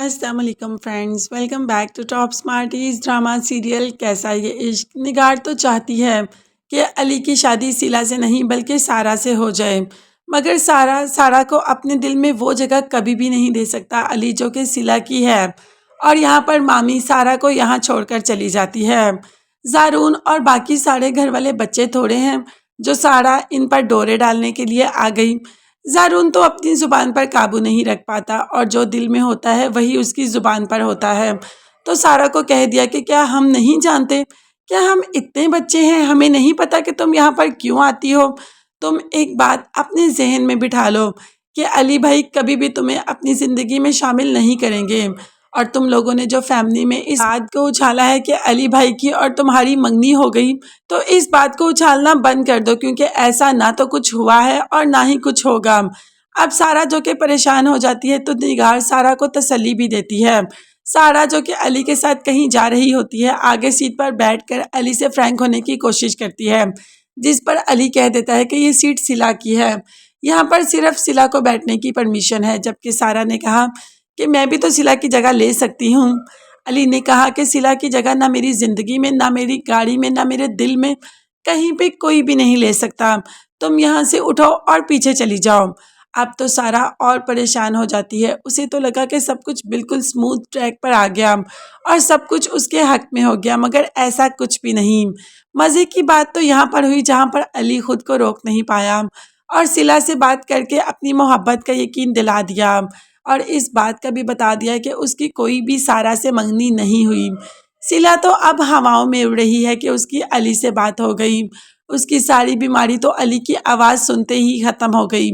السلام علیکم friends, welcome back to top smarties drama serial Kaisa Yeh عشق۔ نگار تو چاہتی ہے کہ علی کی شادی سیلا سے نہیں بلکہ سارا سے ہو جائے، مگر سارا کو اپنے دل میں وہ جگہ کبھی بھی نہیں دے سکتا علی جو کہ سیلا کی ہے، اور یہاں پر مامی سارا کو یہاں چھوڑ کر چلی جاتی ہے۔ زارون اور باقی سارے گھر والے بچے تھوڑے ہیں جو سارا ان پر ڈورے ڈالنے کے لیے آ گئی۔ زارون تو اپنی زبان پر قابو نہیں رکھ پاتا اور جو دل میں ہوتا ہے وہی اس کی زبان پر ہوتا ہے، تو سارا کو کہہ دیا کہ کیا ہم نہیں جانتے، کیا ہم اتنے بچے ہیں، ہمیں نہیں پتا کہ تم یہاں پر کیوں آتی ہو۔ تم ایک بات اپنے ذہن میں بٹھا لو کہ علی بھائی کبھی بھی تمہیں اپنی زندگی میں شامل نہیں کریں گے، اور تم لوگوں نے جو فیملی میں اس بات کو اچھالا ہے کہ علی بھائی کی اور تمہاری منگنی ہو گئی، تو اس بات کو اچھالنا بند کر دو، کیونکہ ایسا نہ تو کچھ ہوا ہے اور نہ ہی کچھ ہوگا۔ اب سارا جو کہ پریشان ہو جاتی ہے تو نگار سارا کو تسلی بھی دیتی ہے۔ سارا جو کہ علی کے ساتھ کہیں جا رہی ہوتی ہے، آگے سیٹ پر بیٹھ کر علی سے فرینک ہونے کی کوشش کرتی ہے، جس پر علی کہہ دیتا ہے کہ یہ سیٹ سلا کی ہے، یہاں پر صرف سلا کو بیٹھنے کی پرمیشن ہے، جبکہ سارا نے کہا کہ میں بھی تو سلا کی جگہ لے سکتی ہوں۔ علی نے کہا کہ سلا کی جگہ نہ میری زندگی میں، نہ میری گاڑی میں، نہ میرے دل میں، کہیں پہ کوئی بھی نہیں لے سکتا، تم یہاں سے اٹھو اور پیچھے چلی جاؤ۔ اب تو سارا اور پریشان ہو جاتی ہے، اسے تو لگا کہ سب کچھ بالکل سموتھ ٹریک پر آ گیا اور سب کچھ اس کے حق میں ہو گیا، مگر ایسا کچھ بھی نہیں۔ مزے کی بات تو یہاں پر ہوئی جہاں پر علی خود کو روک نہیں پایا اور سلا سے بات کر کے اپنی محبت کا یقین دلا دیا، اور اس بات کا بھی بتا دیا کہ اس کی کوئی بھی سارا سے منگنی نہیں ہوئی۔ سلا تو اب ہواؤں میں اڑ رہی ہے کہ اس کی علی سے بات ہو گئی، اس کی ساری بیماری تو علی کی آواز سنتے ہی ختم ہو گئی،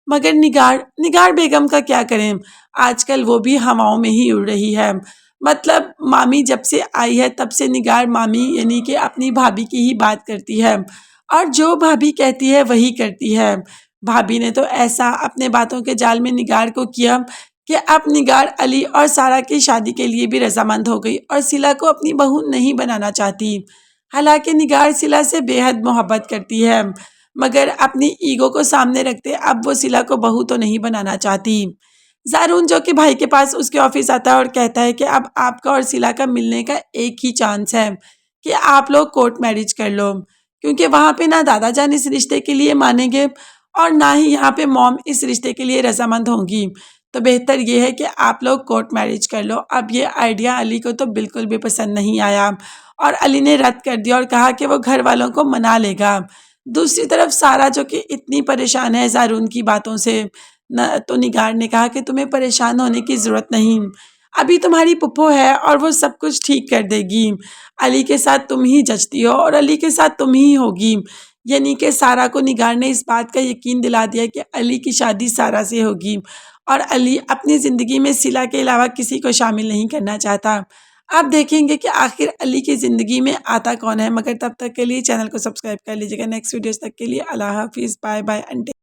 مگر نگار بیگم کا کیا کریں، آج کل وہ بھی ہواؤں میں ہی اڑ رہی ہے۔ مطلب مامی جب سے آئی ہے تب سے نگار مامی یعنی کہ اپنی بھابھی کی ہی بات کرتی ہے، اور جو بھابھی کہتی ہے وہی کرتی ہے۔ بھابھی نے تو ایسا اپنے باتوں کے جال میں نگار کو کیا کہ اب نگار علی اور سارا کی شادی کے لیے بھی رضامند ہو گئی اور سلا کو اپنی بہو نہیں بنانا چاہتی۔ حالانکہ نگار سلا سے بے حد محبت کرتی ہے، مگر اپنی ایگو کو سامنے رکھتے اب وہ سلا کو بہو تو نہیں بنانا چاہتی۔ زارون جو کہ بھائی کے پاس اس کے آفس آتا ہے اور کہتا ہے کہ اب آپ کا اور سلا کا ملنے کا ایک ہی چانس ہے کہ آپ لوگ کورٹ میرج کر لو، کیونکہ وہاں پہ نہ دادا جان اس رشتے کے لیے مانیں گے اور نہ ہی یہاں پہ موم اس رشتے کے لیے رضامند ہوں گی، تو بہتر یہ ہے کہ آپ لوگ کورٹ میرج کر لو۔ اب یہ آئیڈیا علی کو تو بالکل بھی پسند نہیں آیا اور علی نے رد کر دیا اور کہا کہ وہ گھر والوں کو منا لے گا۔ دوسری طرف سارا جو کہ اتنی پریشان ہے زارون کی باتوں سے، تو نگار نے کہا کہ تمہیں پریشان ہونے کی ضرورت نہیں، ابھی تمہاری پپھو ہے اور وہ سب کچھ ٹھیک کر دے گی، علی کے ساتھ تم ہی جچتی ہو اور علی کے ساتھ تم ہی ہوگی۔ یعنی کہ سارا کو نگار نے اس بات کا یقین دلا دیا کہ علی کی شادی سارا سے ہوگی، اور علی اپنی زندگی میں سلا کے علاوہ کسی کو شامل نہیں کرنا چاہتا۔ آپ دیکھیں گے کہ آخر علی کی زندگی میں آتا کون ہے، مگر تب تک کے لیے چینل کو سبسکرائب کر لیجیے گا۔ نیکسٹ ویڈیوز تک کے لیے اللہ حافظ، بائے بائے۔